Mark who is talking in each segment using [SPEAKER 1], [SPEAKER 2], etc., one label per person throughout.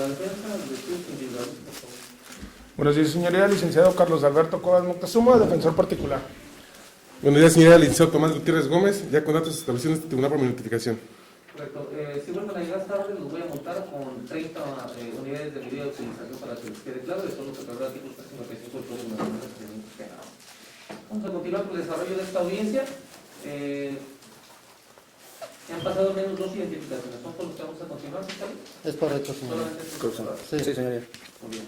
[SPEAKER 1] defensa, los estudios individuales, por favor.
[SPEAKER 2] Buenos días, señoría. Licenciado Carlos Alberto Cobas Moctezuma, defensor particular.
[SPEAKER 3] Buenos días, señora licenciado Tomás Gutiérrez Gómez, ya con datos establecidos en este tribunal por mi notificación.
[SPEAKER 1] Correcto. Si vuelven a llegar tarde, los voy a multar con 30 unidades de medida de utilización para que les quede claro. Eso es lo que prevé el artículo 355 del Código Nacional de Procedimientos Penales. Vamos a continuar con el desarrollo de esta audiencia. Han pasado menos 2 identificaciones. ¿Son con los que vamos a continuar?
[SPEAKER 4] Es correcto, señor.
[SPEAKER 1] Solamente
[SPEAKER 4] Sí,
[SPEAKER 5] señoría.
[SPEAKER 1] muy bien.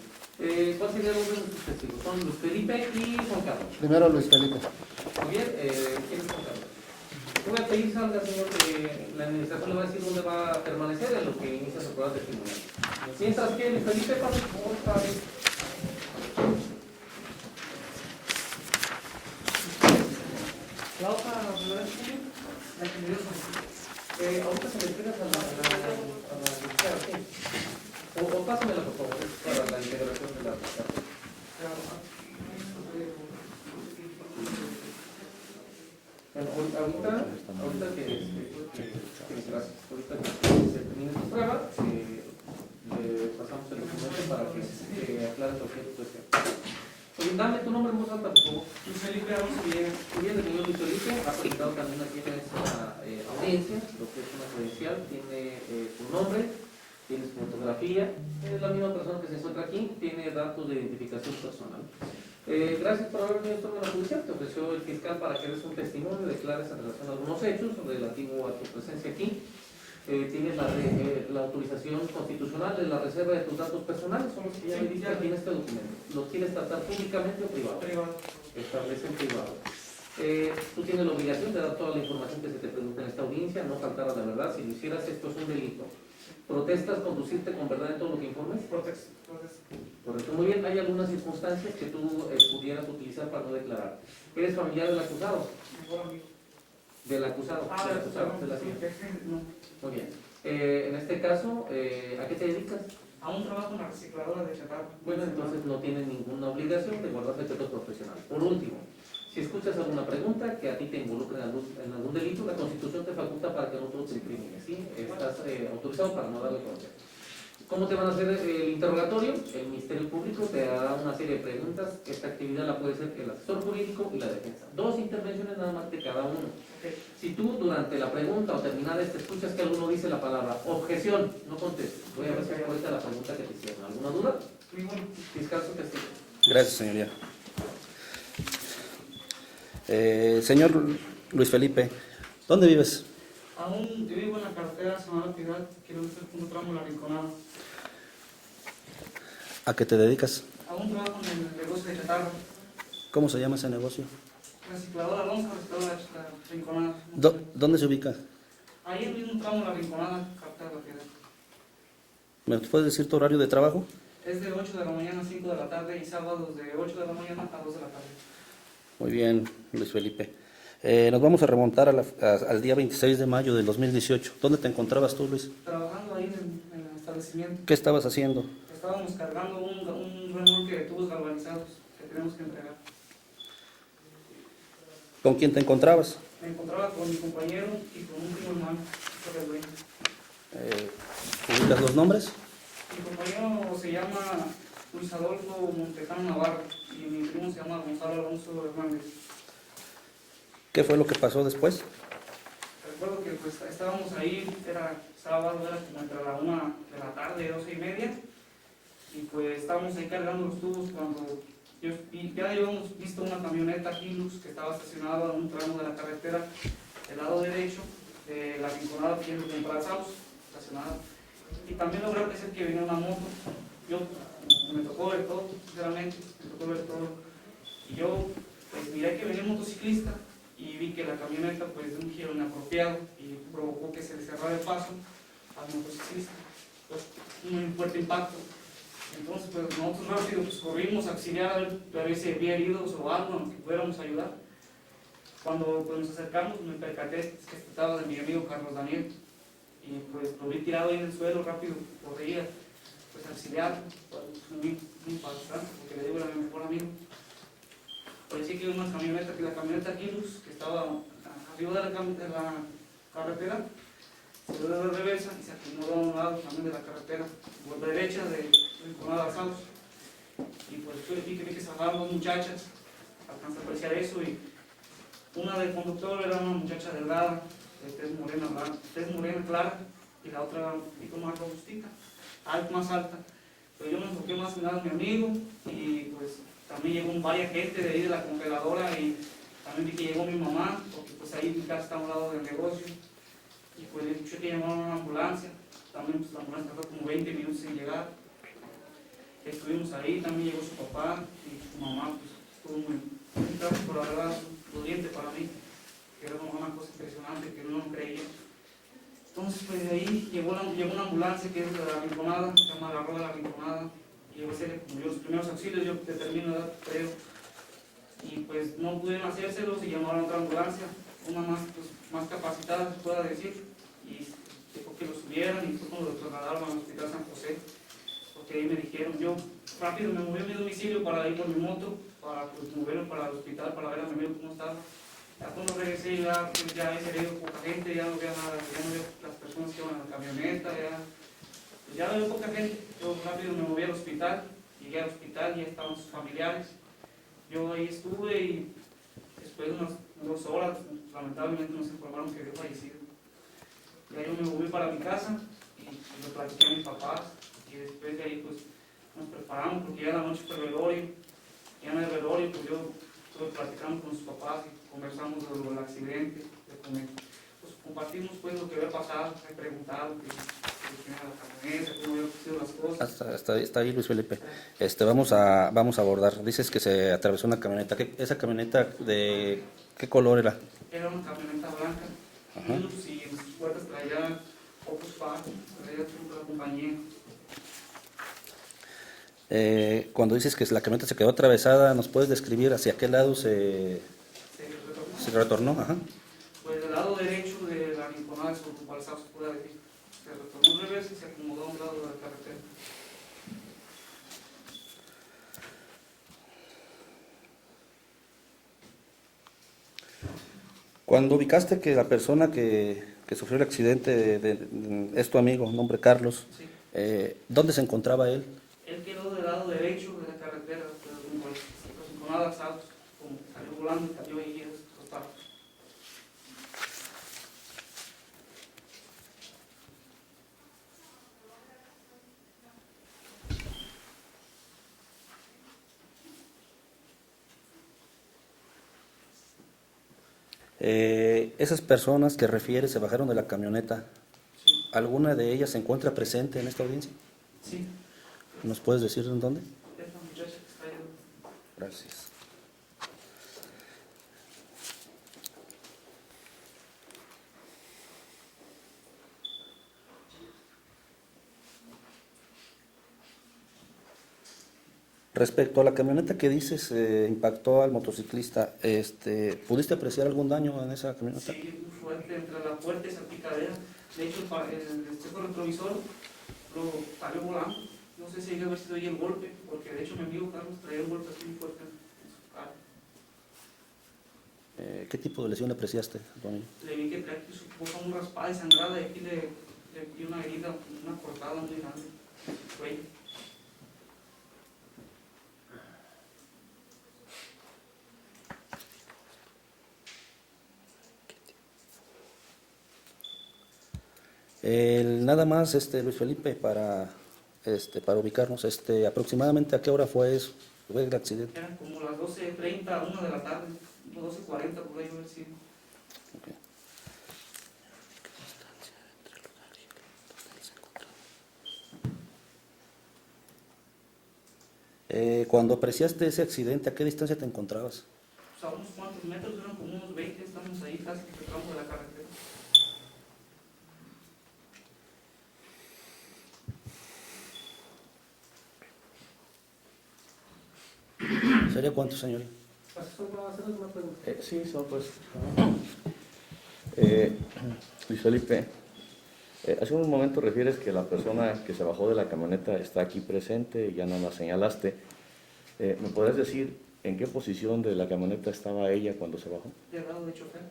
[SPEAKER 1] ¿Cuál sería el orden de sus testigos? Son Luis Felipe y Juan Carlos.
[SPEAKER 4] Primero Luis Felipe.
[SPEAKER 1] Muy bien. ¿Quién es Juan Carlos? Voy a pedir, salga, señor, la administración le va a decir dónde va a permanecer en lo que inicia su prueba de testimonial. Mientras que Luis Felipe, pase, por favor, está bien. La hoja, la que me dio ahorita se le entregas a la izquierda, sí. O pásamela, por favor, para la integración de la carta. Bueno, ahorita que gracias. Ahorita que se termine su prueba, le pasamos el documento para que aclare cualquier cuestión. Oye, dame tu nombre en voz alta, por favor.
[SPEAKER 6] Luis Felipe Alonso Villegas.
[SPEAKER 1] Muy bien, el señor Luis Felipe ha presentado también aquí en esta audiencia, lo que es una credencial, tiene su nombre, tiene su fotografía, es la misma persona que se encuentra aquí, tiene datos de identificación personal. Gracias por haber venido a la judicial, te ofreció el fiscal para que des un testimonio, declares en relación a algunos hechos relativo a tu presencia aquí. Tienes la autorización constitucional de la reserva de tus datos personales, son los que ya me diste aquí en este documento. ¿Los quieres tratar públicamente o privado?
[SPEAKER 6] Privado.
[SPEAKER 1] Establece en privado. Tú tienes la obligación de dar toda la información que se te pregunta en esta audiencia, no faltar a la verdad. Si lo hicieras, esto es un delito. ¿Protestas conducirte con verdad en todo lo que informes?
[SPEAKER 6] Protesto.
[SPEAKER 1] Correcto, muy bien. ¿Hay algunas circunstancias que tú pudieras utilizar para no declarar? ¿Eres familiar del acusado?
[SPEAKER 6] Mejor amigo.
[SPEAKER 1] Del acusado. Del acusado, de la siguiente.
[SPEAKER 6] No.
[SPEAKER 1] Muy bien. En este caso, ¿a qué te dedicas?
[SPEAKER 6] A un trabajo en la recicladora de chatarra.
[SPEAKER 1] Bueno, entonces no tienes ninguna obligación de guardar secretos profesionales. Por último, si escuchas alguna pregunta que a ti te involucre en algún delito, la Constitución te faculta para que no te incrimines, ¿sí? Estás autorizado para no darle consejo. ¿Cómo te van a hacer el interrogatorio? El Ministerio Público te hará una serie de preguntas. Esta actividad la puede hacer el asesor jurídico y la defensa. 2 intervenciones nada más de cada uno. Si tú durante la pregunta o terminada escuchas que alguno dice la palabra objeción, no contestes. Voy a ver si ahorita la pregunta que te hicieron. ¿Alguna duda? Fiscal su testigo.
[SPEAKER 5] Gracias, señoría. Señor Luis Felipe, ¿dónde vives?
[SPEAKER 6] Aún yo vivo en la carretera Semana Piedad, kilómetro punto tramo La Rinconada.
[SPEAKER 5] ¿A qué te dedicas?
[SPEAKER 6] Aún trabajo en el negocio de chatarra.
[SPEAKER 5] ¿Cómo se llama ese negocio?
[SPEAKER 6] Recicladora Alonso, recicladora La Rinconada.
[SPEAKER 5] ¿Dónde se ubica?
[SPEAKER 6] Ahí en el mismo tramo La Rinconada, carretera La Piedad.
[SPEAKER 5] ¿Me puedes decir tu horario de trabajo?
[SPEAKER 6] Es de 8 de la mañana a 5 de la tarde y sábados de 8 de la mañana a 2 de la tarde.
[SPEAKER 5] Muy bien, Luis Felipe. Nos vamos a remontar al día 26 de mayo del 2018. ¿Dónde te encontrabas tú, Luis?
[SPEAKER 6] Trabajando ahí en el establecimiento.
[SPEAKER 5] ¿Qué estabas haciendo?
[SPEAKER 6] Estábamos cargando un remolque de tubos galvanizados que tenemos que entregar.
[SPEAKER 5] ¿Con quién te encontrabas?
[SPEAKER 6] Me encontraba con mi compañero y con un primo hermano, que era el dueño.
[SPEAKER 5] ¿Ubicas los nombres?
[SPEAKER 6] Mi compañero se llama Luis Adolfo Montejano Navarro y mi primo se llama Gonzalo Alonso Hernández.
[SPEAKER 5] ¿Qué fue lo que pasó después?
[SPEAKER 6] Recuerdo que pues estábamos ahí, era sábado, era como entre la 1 de la tarde, 12:30, y pues estábamos ahí cargando los tubos cuando ya habíamos visto una camioneta Hilux que estaba estacionada en un tramo de la carretera del lado derecho de la Rinconada yendo con Brazos, estacionada. Y también logré apreciar que venía una moto. Me tocó ver todo, sinceramente, me tocó ver todo. Y yo pues miré que venía un motociclista y vi que la camioneta pues de un giro inapropiado y provocó que se le cerrara el paso al motociclista. Pues un fuerte impacto. Entonces pues nosotros rápido pues, corrimos a auxiliar a ver si había heridos o algo en lo que pudiéramos ayudar. Cuando pues, nos acercamos me percaté que se trataba de mi amigo Carlos Daniel y pues lo vi tirado ahí en el suelo rápido, podría pues auxiliar, pues, muy bastante porque le digo era mi mejor amigo. Parecía que una camioneta, la camioneta Hilux que estaba arriba de la carretera, se dio de reversa y se acomodó a un lado también de la carretera, por derecha de Rinconada a Saus. Y pues vi que se bajaban dos muchachas, alcancé a apreciar eso, y una del conductor era una muchacha delgada, de tez morena clara, y la otra un poquito más robustita, más alta. Pero yo me enfoqué más en nada en mi amigo, y pues también llegó varias gente de ahí de la congeladora, y también vi que llegó mi mamá, porque pues ahí mi casa está a un lado del negocio, y pues le dije que llamaron a una ambulancia, también pues la ambulancia tardó como 20 minutos en llegar. Estuvimos ahí, también llegó su papá y su mamá, pues estuvo muy trágico, la verdad, doliente para mí, que era una cosa impresionante que uno no creía. Entonces, pues de ahí llegó una ambulancia que es de la Rinconada, se llama la Rueda de la Rinconada, y llegó a hacerle como yo los primeros auxilios, yo determino edad, creo, y pues no pudieron hacérselos y llamaron a otra ambulancia, una más, pues, más capacitada, se pueda decir, y dejó que lo subieran y fue cuando lo trasladaron al Hospital San José. Porque ahí me dijeron, yo rápido me moví a mi domicilio para ir por mi moto, para pues, moverme para el hospital, para ver a mi amigo cómo estaba. Ya cuando regresé ya había salido poca gente, ya no había nada, ya no había las personas que iban en la camioneta, ya no había poca gente. Yo rápido me moví al hospital, llegué al hospital y ya estaban sus familiares. Yo ahí estuve y después de unas 2 horas, lamentablemente nos informaron que había fallecido. Ya yo me moví para mi casa y lo platiqué a mis papás. Y después de ahí pues nos preparamos porque ya la noche fue el velorio. Ya en el velorio pues yo estuve platicando con sus papás y conversamos sobre el accidente. Pues compartimos pues lo que había pasado, me preguntaron que era la camioneta, cómo habían sido las cosas.
[SPEAKER 5] Está ahí Luis Felipe. Vamos a abordar. Dices que se atravesó una camioneta. ¿Esa camioneta de qué color era?
[SPEAKER 6] Era una camioneta blanca.
[SPEAKER 5] Ajá.
[SPEAKER 6] Y en sus puertas traía pocos faros, traía toda la compañía.
[SPEAKER 5] Cuando dices que la camioneta se quedó atravesada, ¿nos puedes describir hacia qué lado se retornó? Ajá.
[SPEAKER 6] Pues del lado derecho de la Rinconada se ocupó el Saus, se puede decir. Se retornó al revés y se acomodó a un lado de la carretera.
[SPEAKER 5] Cuando ubicaste que la persona que sufrió el accidente es tu amigo, nombre Carlos,
[SPEAKER 6] Sí.
[SPEAKER 5] ¿dónde se encontraba él?
[SPEAKER 6] Él quedó del lado derecho de la carretera, rumbo a Rinconada Saus, como salió volando y cayó ahí en esos pasos.
[SPEAKER 5] Esas personas que refieres se bajaron de la camioneta,
[SPEAKER 6] Sí.
[SPEAKER 5] ¿alguna de ellas se encuentra presente en esta audiencia?
[SPEAKER 6] Sí.
[SPEAKER 5] ¿Nos puedes decir en dónde?
[SPEAKER 6] Esta muchacha que está ahí.
[SPEAKER 5] Gracias. Respecto a la camioneta que dices impactó al motociclista, ¿pudiste apreciar algún daño en esa camioneta?
[SPEAKER 6] Sí, muy fuerte, entre la puerta y salpicadera. De hecho, el espejo retrovisor lo salió volando. No sé si haber sido ahí el golpe, porque de hecho mi amigo Carlos traía un golpe así muy fuerte en su cara.
[SPEAKER 5] ¿Qué tipo de lesión le apreciaste, Antonio?
[SPEAKER 6] Le vi que traía aquí su boca muy raspada y sangrada, y aquí le vi una herida, una cortada muy grande en su cuello.
[SPEAKER 5] Nada más, Luis Felipe, para ubicarnos, aproximadamente a qué hora fue eso, fue el accidente.
[SPEAKER 6] Eran como las 12:30, 1 de la tarde, 12:40 por ahí haber sido.
[SPEAKER 5] Okay. Cuando apreciaste ese accidente, ¿a qué distancia te encontrabas?
[SPEAKER 6] Pues a unos cuantos metros, eran como unos 20, estamos ahí casi que tocamos de la carretera.
[SPEAKER 5] ¿Sería cuánto, señor?
[SPEAKER 7] Sí, son pues. Luis Felipe, hace un momento refieres que la persona que se bajó de la camioneta está aquí presente, ya no la señalaste. ¿Me podrías decir en qué posición de la camioneta estaba ella cuando se bajó?
[SPEAKER 6] Del lado de chofer.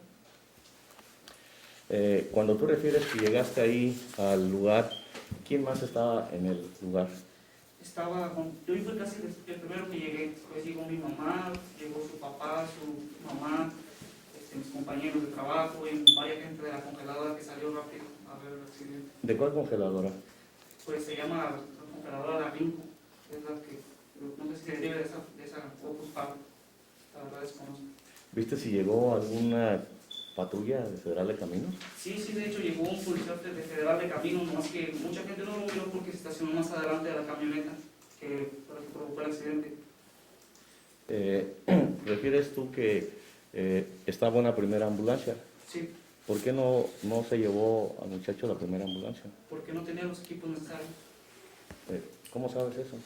[SPEAKER 7] Cuando tú refieres que llegaste ahí al lugar, ¿quién más estaba en el lugar?
[SPEAKER 6] Yo fui casi el primero que llegué, pues sí, con mi mamá, llegó su papá, su mamá, mis compañeros de trabajo y varias gente de la congeladora que salió rápido a ver el accidente.
[SPEAKER 7] ¿De cuál congeladora?
[SPEAKER 6] Pues se llama la congeladora de Arrinco, es la que, no sé si se deriva de esa Opus Par, la verdad desconozco.
[SPEAKER 7] ¿Viste si llegó alguna patrulla de Federal de Caminos?
[SPEAKER 6] Sí, de hecho llegó un policía de Federal de Caminos, nomás que mucha gente no lo vio porque se estacionó más adelante de la camioneta que provocó el accidente.
[SPEAKER 7] ¿Refieres tú que estaba una primera ambulancia?
[SPEAKER 6] Sí,
[SPEAKER 7] ¿Por qué no se llevó al muchacho a la primera ambulancia?
[SPEAKER 6] porque no tenía los equipos necesarios.
[SPEAKER 7] ¿Cómo sabes eso?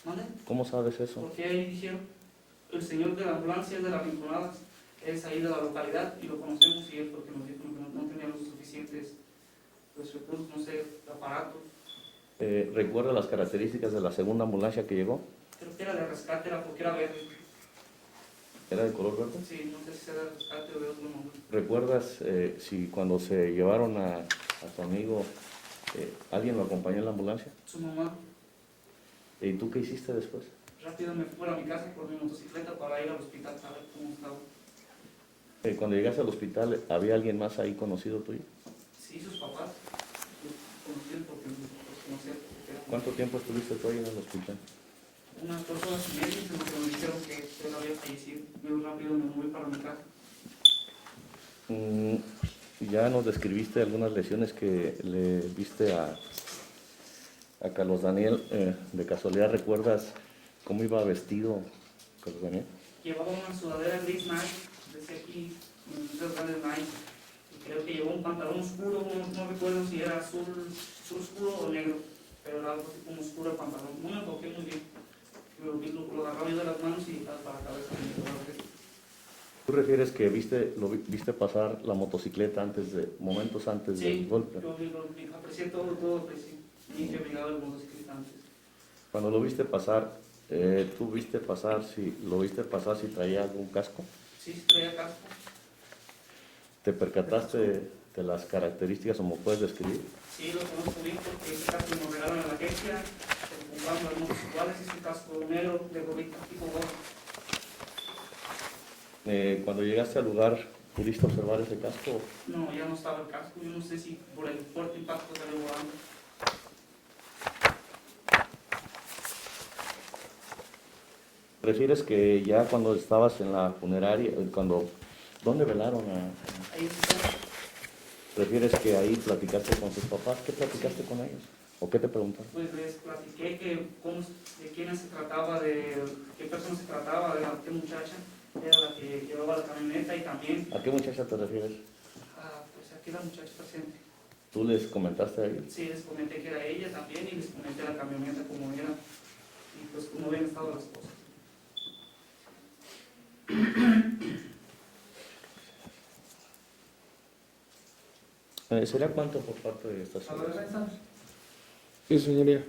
[SPEAKER 6] ¿Mande?
[SPEAKER 7] ¿Cómo sabes eso?
[SPEAKER 6] Porque ahí dijeron, el señor de la ambulancia es de las Rinconadas, es ahí de la localidad y lo conocemos y él porque nos dijo que no tenía los suficientes recursos, no sé, aparatos.
[SPEAKER 7] ¿Recuerda las características de la segunda ambulancia que llegó?
[SPEAKER 6] Creo que era de rescate, era porque era verde.
[SPEAKER 7] ¿Era de color verde?
[SPEAKER 6] Sí, no sé si era de rescate o de otro nombre.
[SPEAKER 7] ¿Recuerdas si cuando se llevaron a tu amigo, alguien lo acompañó en la ambulancia?
[SPEAKER 6] Su mamá,
[SPEAKER 7] ¿Y tú qué hiciste después?
[SPEAKER 6] rápido me fui a mi casa por mi motocicleta para ir al hospital a ver cómo estaba.
[SPEAKER 7] Cuando llegaste al hospital, ¿había alguien más ahí conocido tuyo?
[SPEAKER 6] Sí, sus papás, conocidos porque los conocía.
[SPEAKER 7] ¿Cuánto tiempo estuviste tú ahí en el hospital?
[SPEAKER 6] Unas 2 horas y media, en lo que me dijeron que él había fallecido. Yo rápido me moví para mi casa.
[SPEAKER 7] Ya nos describiste algunas lesiones que le viste a Carlos Daniel. ¿De casualidad recuerdas cómo iba vestido Carlos Daniel?
[SPEAKER 6] Llevaba una sudadera gris Nike, decía aquí, letras grandes Nike, y creo que llevaba un pantalón oscuro, no recuerdo si era azul oscuro o negro, pero era algo así como oscuro el pantalón. No me enfoqué muy bien, lo agarraba yo de las manos y para la cabeza.
[SPEAKER 7] ¿Tú refieres que lo viste pasar la motocicleta momentos antes del golpe?
[SPEAKER 6] Yo aprecié todo aprecié, y que me daba el motocicleta antes.
[SPEAKER 7] Cuando lo viste pasar, ¿lo viste pasar si traía algún casco?
[SPEAKER 6] Sí, traía casco.
[SPEAKER 7] ¿Te percataste de las características o me puedes describir?
[SPEAKER 6] Sí, lo conozco bien porque ese casco nos regalaron en la agencia, se compraron las motos iguales, es un casco negro de gorrita tipo gorro.
[SPEAKER 7] Cuando llegaste al lugar, ¿pudiste observar ese casco?
[SPEAKER 6] No, ya no estaba el casco, yo no sé si por el fuerte impacto salió volando.
[SPEAKER 7] ¿Prefieres que ya cuando estabas en la funeraria, ¿dónde velaron
[SPEAKER 6] Ahí está.
[SPEAKER 7] ¿Prefieres que ahí platicaste con tus papás? ¿Qué platicaste con ellos? ¿O qué te preguntaron?
[SPEAKER 6] Pues les platiqué de quién se trataba, de qué persona se trataba, de qué muchacha era la que llevaba la camioneta y también,
[SPEAKER 7] ¿A qué muchacha te refieres?
[SPEAKER 6] pues aquí la muchacha presente.
[SPEAKER 7] ¿Tú les comentaste a ellos?
[SPEAKER 6] Sí, les comenté que era ella también y les comenté la camioneta como era y pues cómo habían estado las cosas.
[SPEAKER 7] ¿Sería cuánto por parte de esta ciudad?
[SPEAKER 2] Sí, señoría.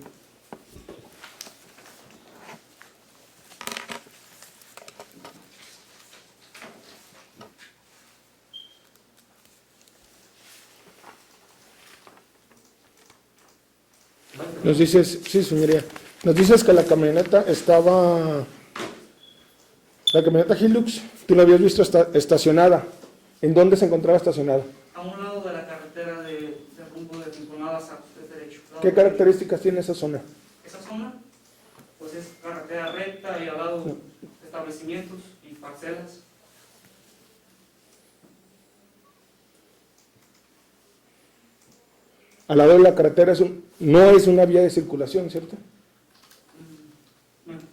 [SPEAKER 2] Nos dices, sí, señoría. Nos dices que la camioneta Hilux, tú la habías visto estacionada. ¿En dónde se encontraba estacionada?
[SPEAKER 6] A un lado de la carretera de rumbo de Rinconadas de derecho.
[SPEAKER 2] ¿Qué características tiene esa zona?
[SPEAKER 6] Esa zona, pues es carretera recta y al lado establecimientos y parcelas.
[SPEAKER 2] Al lado de la carretera no es una vía de circulación, ¿cierto?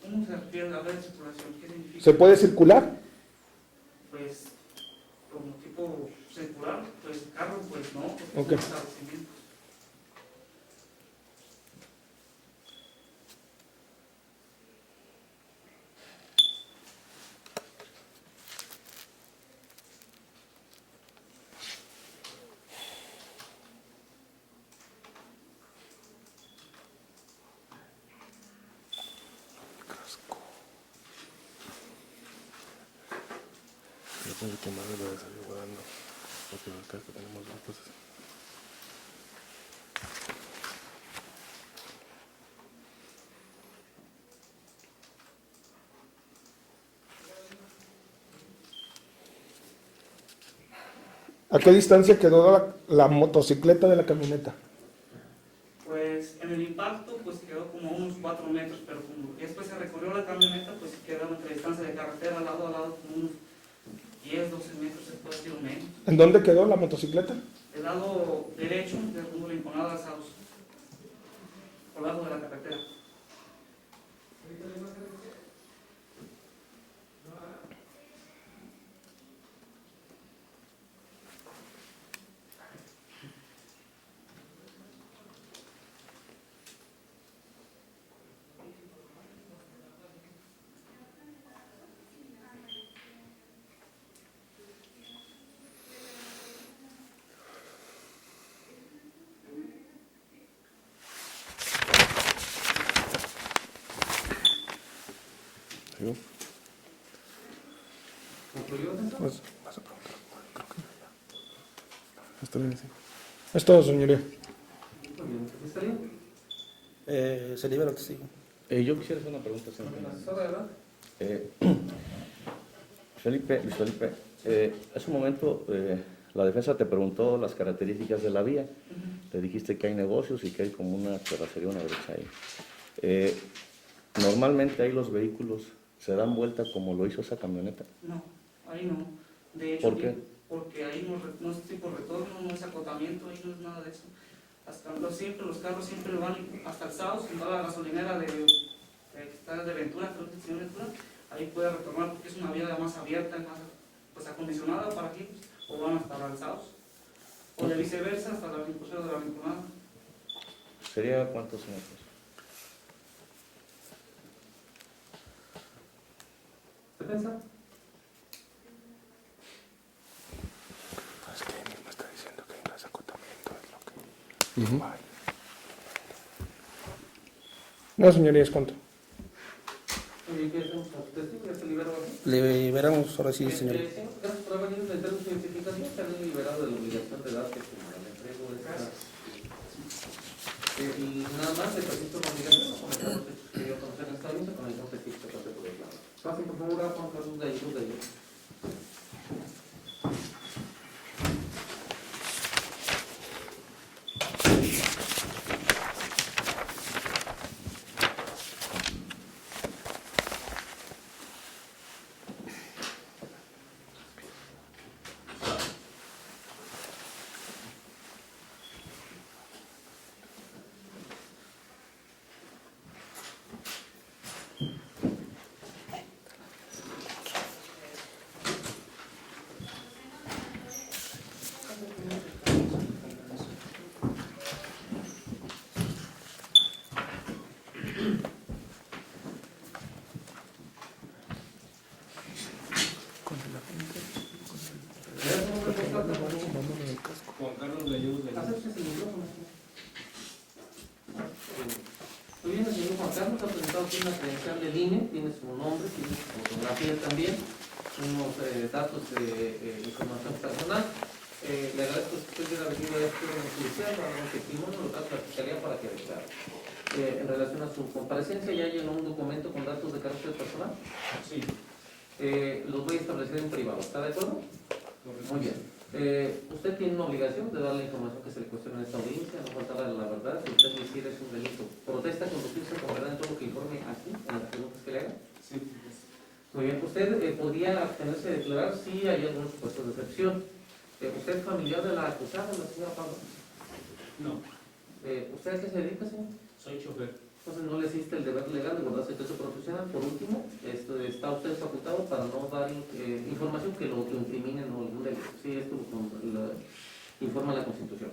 [SPEAKER 6] ¿Cómo se refiere a la vía de circulación? ¿Qué significa?
[SPEAKER 2] ¿Se puede circular?
[SPEAKER 6] Pues, como tipo circular, pues carro, pues no, porque
[SPEAKER 2] Ok.
[SPEAKER 6] son establecimientos.
[SPEAKER 3] Creo que tenemos dos cosas.
[SPEAKER 2] ¿A qué distancia quedó la motocicleta de la camioneta?
[SPEAKER 6] Pues en el impacto pues quedó como a unos 4 metros, pero como después se recorrió la camioneta, pues quedaba entre distancia de carretera lado a lado como unos 10, 12 metros, se puede decir o menos.
[SPEAKER 2] ¿En dónde quedó la motocicleta?
[SPEAKER 6] Del lado derecho, del rumbo de Rinconada al Saus, por lado de la carretera.
[SPEAKER 3] ¿Sí?
[SPEAKER 1] ¿Concluyó, defensa?
[SPEAKER 2] Pues,
[SPEAKER 3] Está bien, sí.
[SPEAKER 2] es todo, señoría.
[SPEAKER 1] Muy bien. ¿Fiscalía?
[SPEAKER 5] Se libera el testigo.
[SPEAKER 7] Yo quisiera hacer una pregunta, señor.
[SPEAKER 1] Asesor, adelante.
[SPEAKER 7] Luis Felipe, hace un momento la defensa te preguntó las características de la vía. Le dijiste que hay negocios y que hay como una terracería, una brecha ahí. Normalmente ahí los vehículos se dan vuelta como lo hizo esa camioneta.
[SPEAKER 6] No, ahí no. De hecho,
[SPEAKER 7] ¿Por qué?
[SPEAKER 6] porque ahí no es tipo retorno, no es acotamiento, ahí no es nada de eso. Hasta los carros siempre van hasta el Saus, en toda la gasolinera que está de Ventura, creo que es el señor Ventura, ahí puede retornar porque es una vía más abierta, más pues, acondicionada para aquí, o van hasta el Saus, o de viceversa hasta la Rinconada de la Rinconada.
[SPEAKER 7] ¿Sería cuántos metros?
[SPEAKER 1] ¿Defensa?
[SPEAKER 2] Es que él mismo está diciendo que no es acotamiento, es lo que hay. No, señoría, es cuánto.
[SPEAKER 1] ¿Qué hacemos con su testigo? ¿Ya se liberó aquí?
[SPEAKER 5] Liberamos ahora sí, señor.
[SPEAKER 1] Gracias por haber venido a entregar su identificación. Se han liberado de la obligación de darte como le entrego esta. Y nada más, le presento una obligación a comentar los hechos que dio a conocer en esta audiencia con el contexto que pase por el plano. Pasen por favor a Juan Carlos Gallegos de ellos.
[SPEAKER 8] Juan Carlos Gallegos de
[SPEAKER 1] Acérquese el micrófono. Muy bien, el señor Juan Carlos ha presentado aquí una credencial del INE, tiene su nombre, tiene su fotografía también, unos datos de información personal. Le agradezco que usted hubiera venido a este órgano judicial, a un testimonio, los datos de la Fiscalía para que declare. En relación a su comparecencia, ya llenó un documento con datos de carácter personal.
[SPEAKER 8] Sí,
[SPEAKER 1] Los voy a establecer en privado, ¿está de acuerdo?
[SPEAKER 8] correcto.
[SPEAKER 1] Muy bien. Usted tiene una obligación de dar la información que se le cuestiona en esta audiencia, no faltar a la verdad. Si usted lo hiciera es un delito. ¿Protesta conducirse con verdad en todo lo que informe aquí, en las preguntas que le hagan?
[SPEAKER 8] Sí, pues,
[SPEAKER 1] Muy bien. ¿Usted podría abstenerse de declarar si hay algunos supuestos de excepción? ¿Usted es familiar de la acusada, la señora Pablo?
[SPEAKER 8] no,
[SPEAKER 1] ¿Usted a qué se dedica, señor?
[SPEAKER 8] soy chofer.
[SPEAKER 1] Entonces no le existe el deber legal de guardar secreto profesional. Por último, está usted facultado para no dar información que lo incrimine o algún delito. Sí, esto informa la Constitución.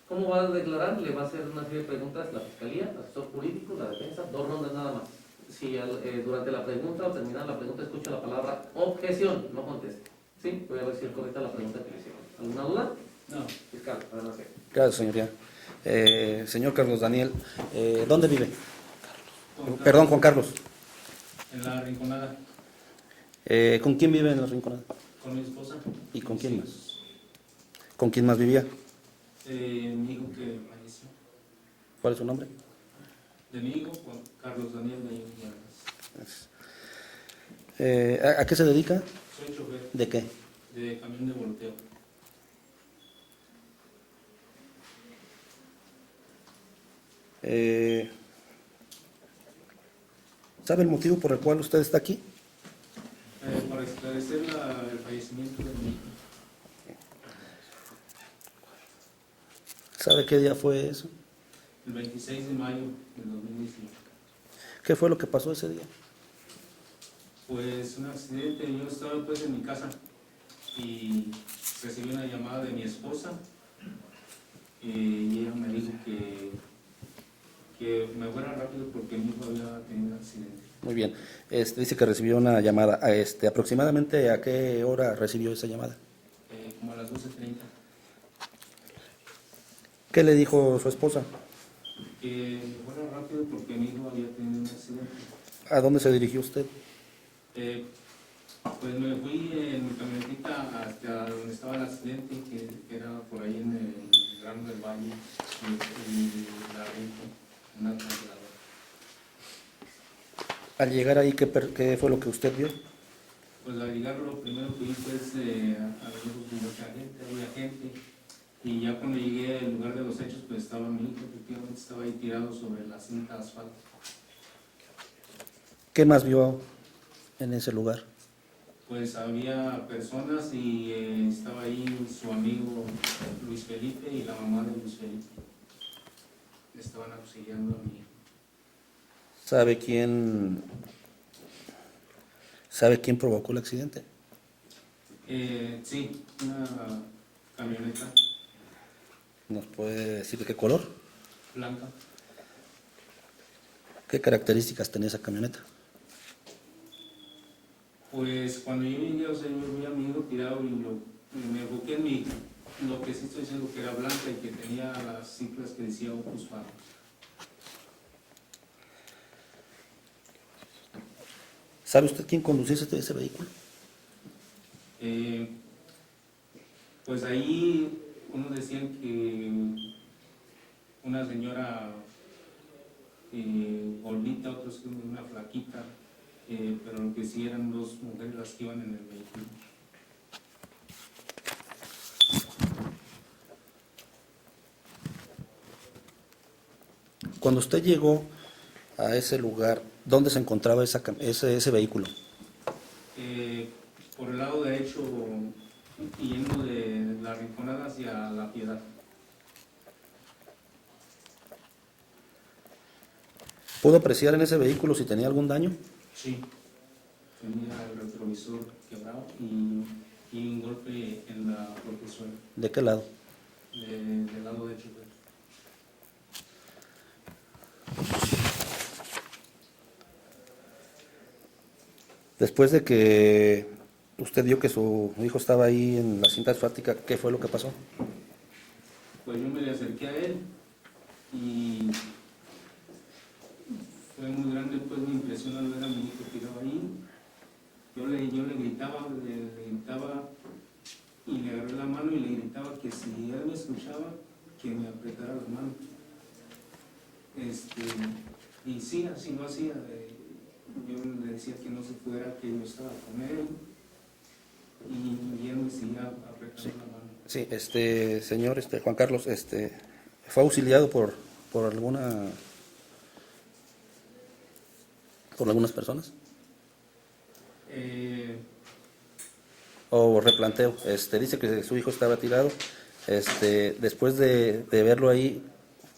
[SPEAKER 1] ¿Cómo va a declarar? Le va a hacer una serie de preguntas la Fiscalía, el asesor jurídico, la defensa, 2 rondas nada más. Si durante la pregunta o terminar la pregunta escucha la palabra objeción, no conteste. ¿Sí? Voy a ver si es correcta la pregunta que le hicieron. ¿Alguna duda?
[SPEAKER 8] No,
[SPEAKER 1] Fiscal, adelante.
[SPEAKER 5] Gracias, señoría. Señor Carlos Daniel, ¿dónde vive?
[SPEAKER 8] Juan
[SPEAKER 5] Perdón, Juan Carlos.
[SPEAKER 8] en la Rinconada,
[SPEAKER 5] ¿Con quién vive en la Rinconada?
[SPEAKER 8] con mi esposa.
[SPEAKER 5] ¿Y con quién más? ¿Con quién más vivía?
[SPEAKER 8] Mi hijo que falleció.
[SPEAKER 5] ¿Cuál es su nombre?
[SPEAKER 8] De mi hijo, Juan Carlos Daniel Gallego Vargas.
[SPEAKER 5] ¿A qué se dedica?
[SPEAKER 8] Soy chofer
[SPEAKER 5] ¿De qué?
[SPEAKER 8] de camión de volteo.
[SPEAKER 5] ¿Sabe el motivo por el cual usted está aquí?
[SPEAKER 8] Para esclarecer el fallecimiento de mi hijo.
[SPEAKER 5] ¿Sabe qué día fue eso?
[SPEAKER 8] El 26 de mayo del 2019.
[SPEAKER 5] ¿Qué fue lo que pasó ese día?
[SPEAKER 8] Pues un accidente, yo estaba pues en mi casa y recibí una llamada de mi esposa y ella me dijo que me fuera rápido porque mi hijo había tenido un accidente.
[SPEAKER 5] Muy bien. Dice que recibió una llamada. ¿Aproximadamente a qué hora recibió esa llamada?
[SPEAKER 8] Como a las 12:30.
[SPEAKER 5] ¿Qué le dijo su esposa?
[SPEAKER 8] Que fuera rápido porque mi hijo había tenido un accidente.
[SPEAKER 5] ¿A dónde se dirigió usted?
[SPEAKER 8] Pues me fui en mi camionetita hasta donde estaba el accidente, que era por ahí en el Grano del Valle, y la Rico, una traseradora.
[SPEAKER 5] Al llegar ahí, ¿qué fue lo que usted vio?
[SPEAKER 8] Pues al llegar lo primero que vi pues había mucha gente, y ya cuando llegué al lugar de los hechos pues estaba mi hijo, efectivamente estaba ahí tirado sobre la cinta de asfalto.
[SPEAKER 5] ¿Qué más vio en ese lugar?
[SPEAKER 8] Pues había personas y estaba ahí su amigo Luis Felipe y la mamá de Luis Felipe. Estaban auxiliando a mi hijo.
[SPEAKER 5] ¿Sabe quién provocó el accidente?
[SPEAKER 8] Sí, una camioneta
[SPEAKER 5] ¿Nos puede decir de qué color?
[SPEAKER 8] blanca.
[SPEAKER 5] ¿Qué características tenía esa camioneta?
[SPEAKER 8] Pues cuando yo llegué, o sea, yo vi a mi hijo tirado y me enfoqué en mi hijo. Lo que sí estoy diciendo que era blanca y que tenía las cifras que decía Opus Faro.
[SPEAKER 5] ¿Sabe usted quién conducía ese vehículo?
[SPEAKER 8] Pues ahí unos decían que una señora gordita, otros que una flaquita, pero lo que sí eran dos mujeres las que iban en el vehículo.
[SPEAKER 5] Cuando usted llegó a ese lugar, ¿dónde se encontraba ese vehículo?
[SPEAKER 8] Por el lado derecho, yendo de la Rinconada hacia La Piedad.
[SPEAKER 5] ¿Pudo apreciar en ese vehículo si tenía algún daño?
[SPEAKER 8] Sí, tenía el retrovisor quebrado y un golpe en la propulsora
[SPEAKER 5] ¿De qué lado?
[SPEAKER 8] del lado derecho.
[SPEAKER 5] Después de que usted vio que su hijo estaba ahí en la cinta asfáltica, ¿qué fue lo que pasó?
[SPEAKER 8] Pues yo me le acerqué a él y fue muy grande pues mi impresión al ver a mi hijo tirado ahí. Yo le gritaba y le agarré la mano y le gritaba que si él me escuchaba, que me apretara la mano. Y sí, así lo hacía. Yo le decía que no se fuera, que yo estaba con él y él me seguía apretando la mano.
[SPEAKER 5] Sí, señor Juan Carlos, ¿fue auxiliado por algunas personas? O replanteo, dice que su hijo estaba tirado, después de verlo ahí,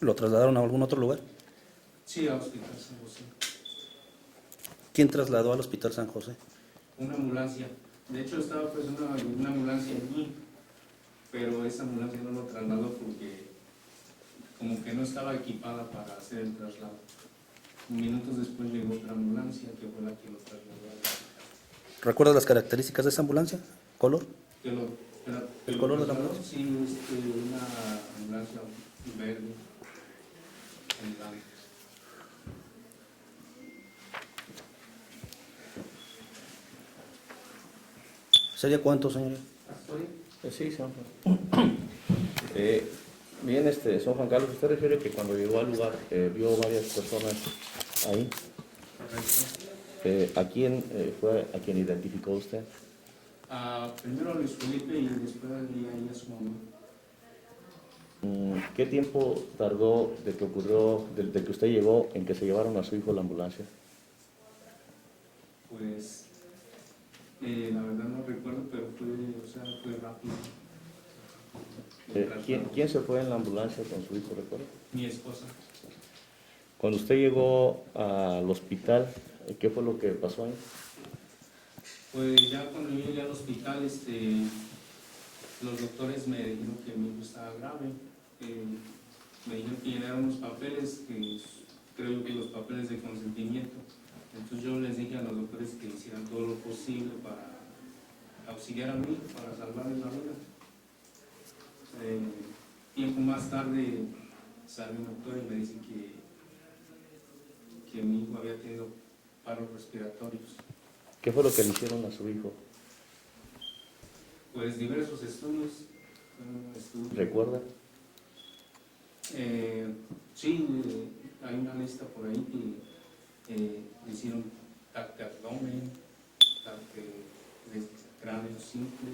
[SPEAKER 5] ¿lo trasladaron a algún otro lugar?
[SPEAKER 8] Sí, a Hospital San José.
[SPEAKER 5] ¿Quién trasladó al Hospital San José?
[SPEAKER 8] Una ambulancia. De hecho estaba pues una ambulancia allí, pero esa ambulancia no lo trasladó porque como que no estaba equipada para hacer el traslado. Minutos después llegó otra ambulancia que fue la que lo trasladó al hospital.
[SPEAKER 5] ¿Recuerdas las características de esa ambulancia? ¿Color?
[SPEAKER 8] ¿El
[SPEAKER 5] color de la ambulancia?
[SPEAKER 8] Sí, una ambulancia verde en blanco.
[SPEAKER 5] ¿Sería cuánto, señor?
[SPEAKER 1] Sorry.
[SPEAKER 4] Sí, señor.
[SPEAKER 7] Bien, señor Juan Carlos, usted refiere que cuando llegó al lugar vio varias personas ahí. ¿A quién fue a quien identificó usted?
[SPEAKER 8] Primero a Luis Felipe y después a su mamá.
[SPEAKER 7] ¿Qué tiempo tardó de que ocurrió, de que usted llegó, en que se llevaron a su hijo a la ambulancia?
[SPEAKER 8] Pues la verdad no recuerdo, pero fue rápido.
[SPEAKER 7] ¿Quién se fue en la ambulancia con su hijo, recuerda?
[SPEAKER 8] Mi esposa.
[SPEAKER 7] Cuando usted llegó al hospital, ¿qué fue lo que pasó ahí?
[SPEAKER 8] Pues ya cuando yo llegué al hospital, los doctores me dijeron que mi hijo estaba grave. Me dijeron que llenara unos papeles, que creo que los papeles de consentimiento. Entonces yo les dije a los doctores que hicieran todo lo posible para auxiliar a mi hijo, para salvarle la vida. Tiempo más tarde sale un doctor y me dice que mi hijo había tenido paros respiratorios.
[SPEAKER 7] ¿Qué fue lo que le hicieron a su hijo?
[SPEAKER 8] Pues diversos estudios.
[SPEAKER 7] ¿Recuerda?
[SPEAKER 8] Sí, hay una lista por ahí que le hicieron TAC de abdomen, TAC de cráneo simple,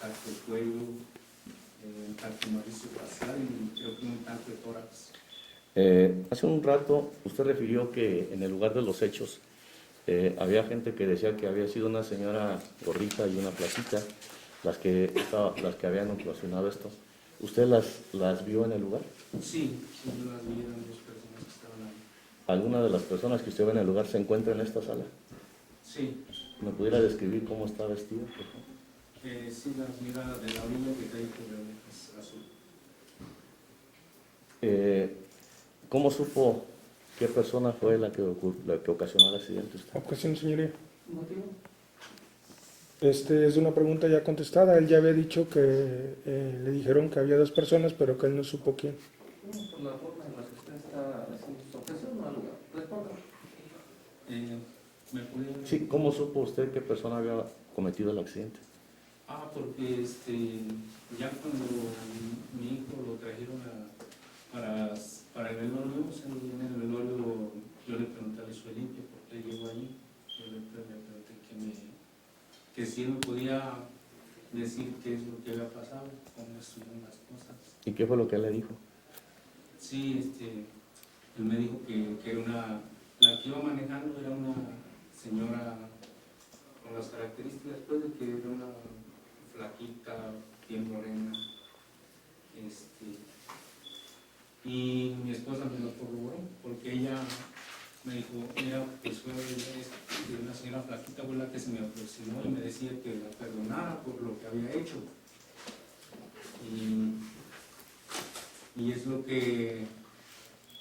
[SPEAKER 8] TAC de cuello, TAC de macizo facial y creo que un TAC de tórax.
[SPEAKER 7] Hace un rato usted refirió que en el lugar de los hechos había gente que decía que había sido una señora gordita y una flaquita las que habían ocasionado esto. ¿Usted las vio en el lugar?
[SPEAKER 8] Sí, yo las vi, eran dos personas que estaban ahí.
[SPEAKER 7] ¿Alguna de las personas que usted ve en el lugar se encuentra en esta sala?
[SPEAKER 8] Sí,
[SPEAKER 7] ¿Me pudiera describir cómo está vestido, por favor?
[SPEAKER 8] sí, las mira de la orilla que trae es azul.
[SPEAKER 7] ¿Cómo supo qué persona fue la que ocasionó el accidente usted?
[SPEAKER 2] Ocasión, señoría.
[SPEAKER 1] ¿Motivo?
[SPEAKER 2] Es una pregunta ya contestada. Él ya había dicho que le dijeron que había dos personas, pero que él no supo quién.
[SPEAKER 1] Por la forma en la que usted está haciendo su objeción, no al lugar. Responda.
[SPEAKER 8] ¿Me podría...?
[SPEAKER 7] Sí, ¿cómo supo usted qué persona había cometido el accidente?
[SPEAKER 8] Porque ya cuando mi hijo lo trajeron para el velorio, en el velorio yo le pregunté a Luis Felipe por qué llegó allí. Yo le pregunté que si él me podía decir qué es lo que había pasado, cómo estuvieron las cosas.
[SPEAKER 7] ¿Y qué fue lo que él le dijo?
[SPEAKER 8] Sí, él me dijo que era la que iba manejando era una señora con las características, pues, de que era una flaquita, piel morena, y mi esposa me lo corroboró, porque ella me dijo, mira, pues fue una señora flaquita, fue la que se me aproximó y me decía que la perdonara por lo que había hecho. Y es lo que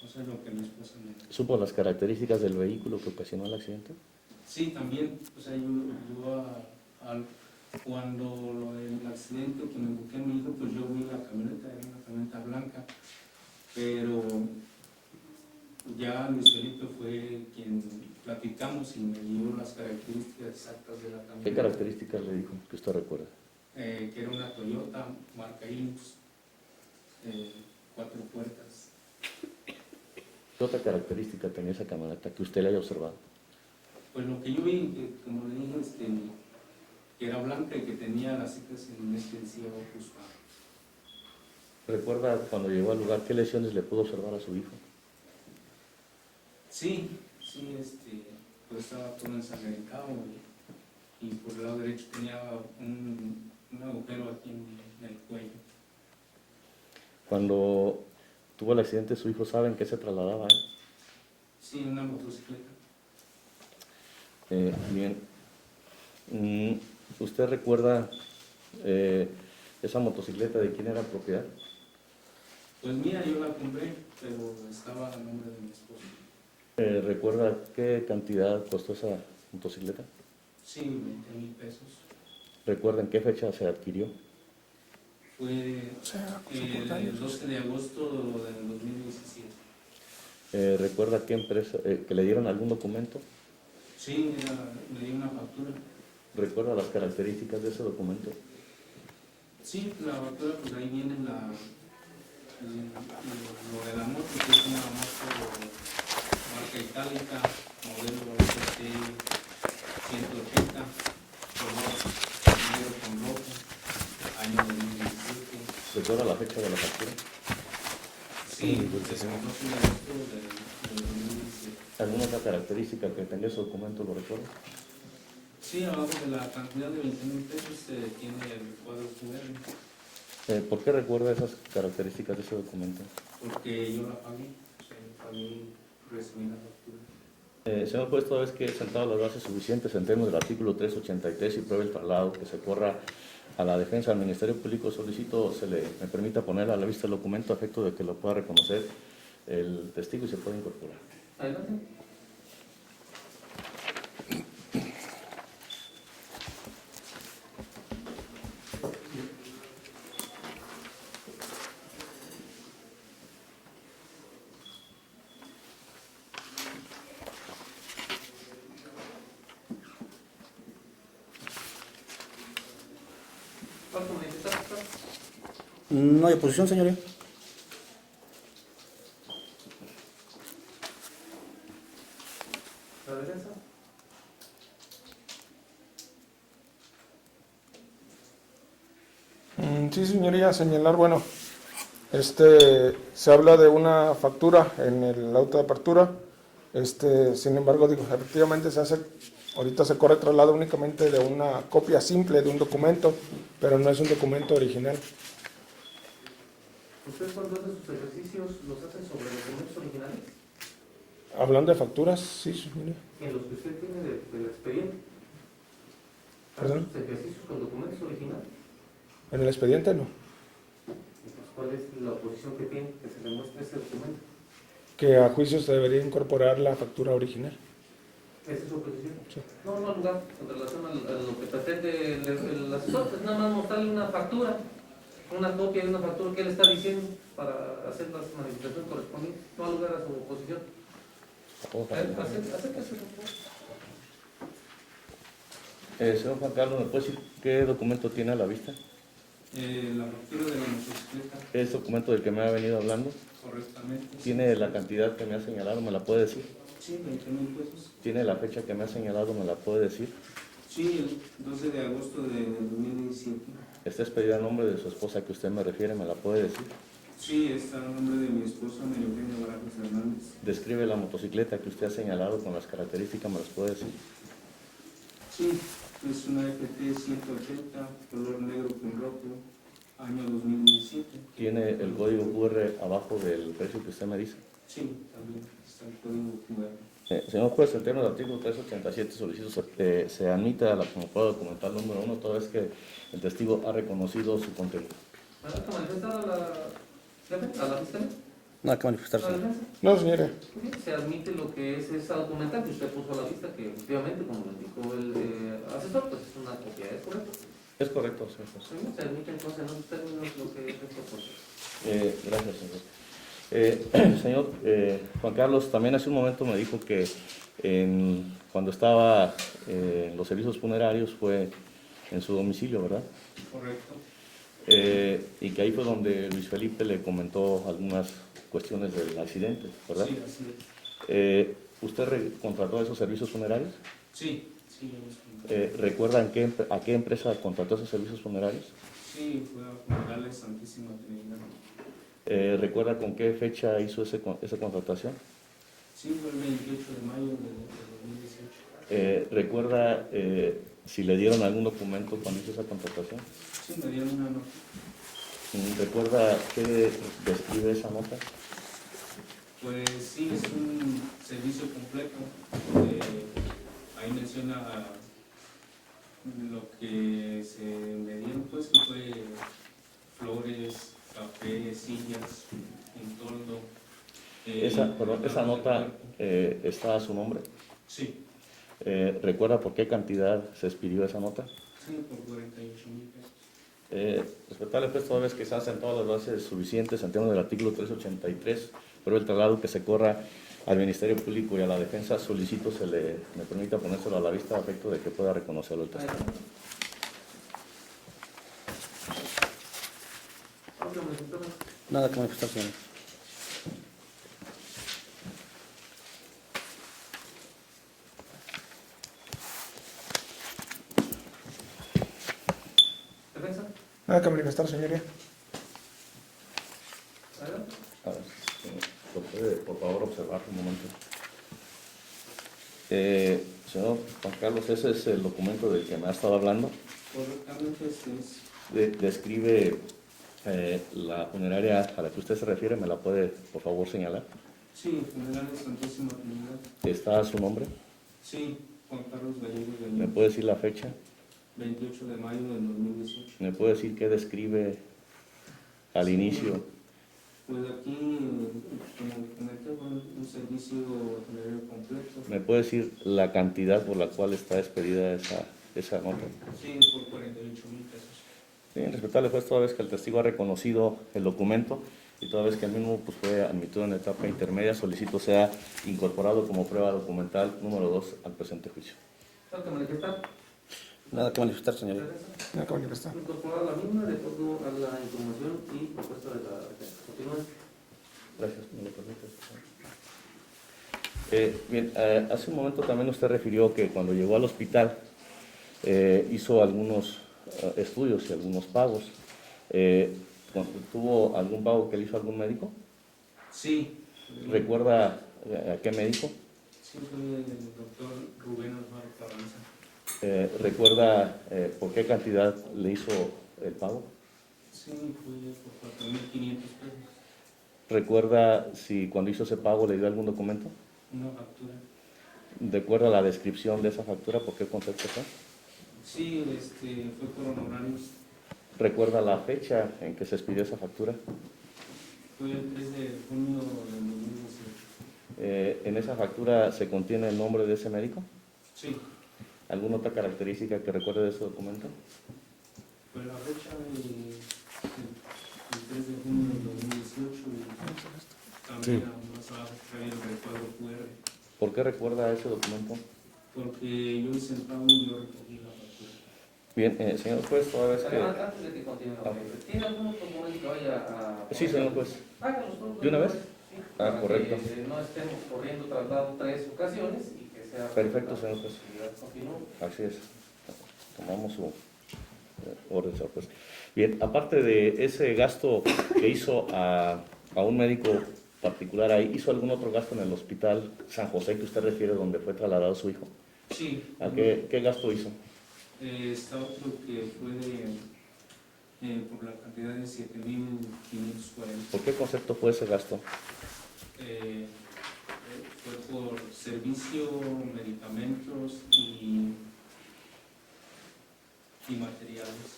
[SPEAKER 8] mi esposa me dijo.
[SPEAKER 7] ¿Supo las características del vehículo que ocasionó el accidente?
[SPEAKER 8] Sí, también, cuando lo del accidente que me busqué a mi hijo, pues yo vi la camioneta, era una camioneta blanca, pero ya Luis Felipe fue quien platicamos y me dio las características exactas de la camioneta.
[SPEAKER 7] ¿Qué características le dijo que usted recuerda?
[SPEAKER 8] Que era una Toyota marca Hilux, 4 puertas.
[SPEAKER 7] ¿Qué otra característica tenía esa camioneta que usted le haya observado?
[SPEAKER 8] Pues lo que yo vi, como le dije, que era blanca y que tenía las citas en decía Opus A.
[SPEAKER 7] ¿Recuerda cuando llegó al lugar qué lesiones le pudo observar a su hijo?
[SPEAKER 8] Sí, pues estaba todo ensangrentado y por el lado derecho tenía un agujero aquí en el cuello.
[SPEAKER 7] Cuando tuvo el accidente, ¿su hijo sabe en qué se trasladaba?
[SPEAKER 8] Sí, una motocicleta.
[SPEAKER 7] Bien. ¿Usted recuerda esa motocicleta de quién era propiedad?
[SPEAKER 8] Pues mía, yo la compré, pero estaba a nombre de mi esposo.
[SPEAKER 7] ¿Recuerda qué cantidad costó esa motocicleta?
[SPEAKER 8] Sí, 20,000 pesos.
[SPEAKER 7] ¿Recuerda en qué fecha se adquirió?
[SPEAKER 8] Fue el 12 de agosto del 2017.
[SPEAKER 7] ¿Recuerda qué empresa, que le dieron algún documento?
[SPEAKER 8] Sí, me dio una factura.
[SPEAKER 7] ¿Recuerda las características de ese documento?
[SPEAKER 8] Sí, la factura, pues ahí viene lo de la moto, que es una moto marca itálica, modelo ST 180, color negro con rojo, año 2017.
[SPEAKER 7] ¿Recuerda la fecha de la factura?
[SPEAKER 8] Sí, desde el 12 de agosto del 2017.
[SPEAKER 7] ¿Alguna otra característica que tenga ese documento lo recuerda?
[SPEAKER 8] Sí, abajo de la cantidad de 20,000 pesos tiene el cuadro QR,
[SPEAKER 7] ¿Por qué recuerda esas características de ese documento?
[SPEAKER 8] porque yo la pagué, o sea, pagué, recibí la factura.
[SPEAKER 7] Señor juez, toda vez que he sentado las bases suficientes en términos del artículo 383 y pruebe el traslado que se corra a la defensa del Ministerio Público, solicito me permita poner a la vista el documento a efecto de que lo pueda reconocer el testigo y se pueda incorporar.
[SPEAKER 1] Adelante. ¿Vas a manifestar, doctor?
[SPEAKER 5] No hay oposición, señoría.
[SPEAKER 1] ¿La defensa?
[SPEAKER 2] Sí, señoría, señalar, bueno, se habla de una factura en el auto de apertura, sin embargo, digo, efectivamente ahorita se corre traslado únicamente de una copia simple de un documento, pero no es un documento original.
[SPEAKER 1] ¿Ustedes cuando hacen sus ejercicios los hacen sobre documentos originales?
[SPEAKER 2] Hablando de facturas, sí, señoría.
[SPEAKER 1] En los que usted tiene del expediente.
[SPEAKER 2] ¿Perdón?
[SPEAKER 1] ¿Hacen sus ejercicios con documentos originales?
[SPEAKER 2] En el expediente no.
[SPEAKER 1] Entonces, ¿cuál es la oposición que tiene que se le muestre ese documento?
[SPEAKER 2] Que a juicio se debería incorporar la factura original.
[SPEAKER 1] ¿Esa es su oposición?
[SPEAKER 2] Sí.
[SPEAKER 1] No, no, lugar, en relación a lo que pretende el asesor, es nada más mostrarle una factura, una copia de una factura que él está diciendo para hacer las manifestaciones correspondientes, no al lugar a su oposición. Acérquese, por favor.
[SPEAKER 7] Señor Juan Carlos, ¿me puede decir qué documento tiene a la vista?
[SPEAKER 8] La factura de la motocicleta,
[SPEAKER 7] ¿Es documento del que me ha venido hablando?
[SPEAKER 8] correctamente.
[SPEAKER 7] ¿Tiene la cantidad que me ha señalado? ¿Me la puede decir?
[SPEAKER 8] Sí, 20,000 pesos.
[SPEAKER 7] ¿Tiene la fecha que me ha señalado? ¿Me la puede decir?
[SPEAKER 8] Sí, el 12 de agosto de 2017.
[SPEAKER 7] ¿Está expedida a nombre de su esposa que usted me refiere? ¿Me la puede decir?
[SPEAKER 8] Sí, está el nombre de mi esposa, María Eugenia Barajas Hernández.
[SPEAKER 7] Describe la motocicleta que usted ha señalado con las características, ¿me las puede decir?
[SPEAKER 8] Sí, es una FT 180, color negro con rojo, año 2017.
[SPEAKER 7] ¿Tiene el código QR abajo del precio que usted me dice?
[SPEAKER 8] Sí, también está el código QR.
[SPEAKER 7] Señor juez, en términos del artículo 387 solicito se admita como prueba documental número 1 toda vez que el testigo ha reconocido su contenido.
[SPEAKER 1] ¿Verdad que manifestar a la fiscalía?
[SPEAKER 5] No hay que manifestarse.
[SPEAKER 1] ¿A la defensa?
[SPEAKER 2] No, señora.
[SPEAKER 1] Se admite lo que es esa documental que usted puso a la vista, que efectivamente, como lo indicó el asesor, pues es una copia, ¿es correcto?
[SPEAKER 7] Es correcto, señor juez.
[SPEAKER 1] Sí, se admite entonces en esos términos lo que es esto. Pues.
[SPEAKER 7] Gracias, señor. Señor Juan Carlos, también hace un momento me dijo que cuando estaba en los servicios funerarios fue en su domicilio, ¿verdad?
[SPEAKER 8] Correcto.
[SPEAKER 7] Y que ahí fue donde Luis Felipe le comentó algunas cuestiones del accidente, ¿verdad?
[SPEAKER 8] Sí, así es.
[SPEAKER 7] ¿Usted contrató esos servicios funerarios?
[SPEAKER 8] Sí, sí, yo los contraté.
[SPEAKER 7] ¿Recuerda a qué empresa contrató esos servicios funerarios?
[SPEAKER 8] Sí, fue a Funerales Santísima Trinidad.
[SPEAKER 7] ¿Recuerda con qué fecha hizo esa contratación?
[SPEAKER 8] Sí, fue el 28 de mayo de 2018.
[SPEAKER 7] ¿Recuerda si le dieron algún documento cuando hizo esa contratación?
[SPEAKER 8] Sí, me dieron una nota.
[SPEAKER 7] ¿Recuerda qué describe esa nota?
[SPEAKER 8] Pues sí, es un servicio completo. Ahí menciona lo que se me dieron, pues, que fue flores, café, sillas, un toldo.
[SPEAKER 7] Esa nota está a su nombre.
[SPEAKER 8] Sí,
[SPEAKER 7] ¿Recuerda por qué cantidad se expidió esa nota?
[SPEAKER 8] sí, por 48,000 pesos.
[SPEAKER 7] Respetable, pues, toda vez que se hacen todas las bases suficientes en términos del artículo 383, pero el traslado que se corra al Ministerio Público y a la defensa, solicito me permita ponérselo a la vista a efecto de que pueda reconocerlo el testigo.
[SPEAKER 1] que manifestarme.
[SPEAKER 5] Nada que manifestar, señor.
[SPEAKER 1] ¿Defensa?
[SPEAKER 2] Nada que manifestar, señoría.
[SPEAKER 1] Adelante.
[SPEAKER 7] A ver, ¿lo puede, por favor, observar un momento? Señor Juan Carlos, ese es el documento del que me ha estado hablando.
[SPEAKER 8] Correctamente, este es.
[SPEAKER 7] Describe la funeraria a la que usted se refiere, ¿me la puede, por favor, señalar?
[SPEAKER 8] Sí, Funeral de Santísima Trinidad.
[SPEAKER 7] ¿Está su nombre?
[SPEAKER 8] Sí, Juan Carlos Gallegos
[SPEAKER 7] ¿Me
[SPEAKER 8] Gallegos.
[SPEAKER 7] puede decir la fecha?
[SPEAKER 8] 28 de mayo del 2018.
[SPEAKER 7] ¿Me puede decir qué describe al
[SPEAKER 8] Sí.
[SPEAKER 7] inicio?
[SPEAKER 8] Pues aquí, como comenté, fue un servicio funerario completo.
[SPEAKER 7] ¿Me puede decir la cantidad por la cual está expedida esa nota?
[SPEAKER 8] Sí, por 48,000 pesos.
[SPEAKER 7] Bien, respetable juez, toda vez que el testigo ha reconocido el documento y toda vez que el mismo pues, fue admitido en etapa intermedia, solicito sea incorporado como prueba documental número 2 al presente juicio.
[SPEAKER 1] ¿Algo que manifestar?
[SPEAKER 5] Nada que manifestar, señoría.
[SPEAKER 1] ¿Defensa?
[SPEAKER 2] Nada que manifestar.
[SPEAKER 1] Incorporar la misma de acuerdo a la información y propuesta de la defensa. Continúen.
[SPEAKER 7] Gracias, ¿me lo permite? Bien, hace un momento también usted refirió que cuando llegó al hospital hizo algunos estudios y algunos pagos. ¿Tuvo algún pago que le hizo algún médico?
[SPEAKER 8] Sí.
[SPEAKER 7] ¿Recuerda a qué médico?
[SPEAKER 8] Sí, fue el doctor Rubén Alvaro Carranza.
[SPEAKER 7] ¿Recuerda por qué cantidad le hizo el pago?
[SPEAKER 8] Sí, fue por 4,500 pesos.
[SPEAKER 7] ¿Recuerda si cuando hizo ese pago le dio algún documento?
[SPEAKER 8] Una factura.
[SPEAKER 7] ¿Recuerda la descripción de esa factura? ¿Por qué concepto fue?
[SPEAKER 8] Sí, fue por honorarios.
[SPEAKER 7] ¿Recuerda la fecha en que se expidió esa factura?
[SPEAKER 8] Fue el 3 de junio del 2018.
[SPEAKER 7] ¿En esa factura se contiene el nombre de ese médico?
[SPEAKER 8] Sí,
[SPEAKER 7] ¿Alguna otra característica que recuerde de ese documento?
[SPEAKER 8] fue la fecha el 3 de junio del 2018 y también más abajo traía el recuadro QR.
[SPEAKER 7] ¿Por qué recuerda ese documento?
[SPEAKER 8] Porque yo hice el pago y yo recogí la factura.
[SPEAKER 7] Bien, señor juez, toda vez que...
[SPEAKER 1] Antes de que continúe, ¿tiene algún otro documento que vaya a...?
[SPEAKER 7] Sí, señor juez.
[SPEAKER 1] Hágalos todos.
[SPEAKER 7] ¿De una vez?
[SPEAKER 1] Sí,
[SPEAKER 7] Ah,
[SPEAKER 1] para
[SPEAKER 7] correcto.
[SPEAKER 1] que no estemos corriendo traslado 3 ocasiones y que sea...
[SPEAKER 7] Perfecto, señor juez.
[SPEAKER 1] Continúe.
[SPEAKER 7] Así es. Tomamos su orden, señor juez. Bien, aparte de ese gasto que hizo a un médico particular ahí, ¿hizo algún otro gasto en el hospital San José que usted refiere donde fue trasladado su hijo?
[SPEAKER 8] Sí.
[SPEAKER 7] ¿A qué gasto hizo?
[SPEAKER 8] Está otro que fue por la cantidad de 7,540.
[SPEAKER 7] ¿Por qué concepto fue ese gasto?
[SPEAKER 8] Fue por servicio, medicamentos y materiales.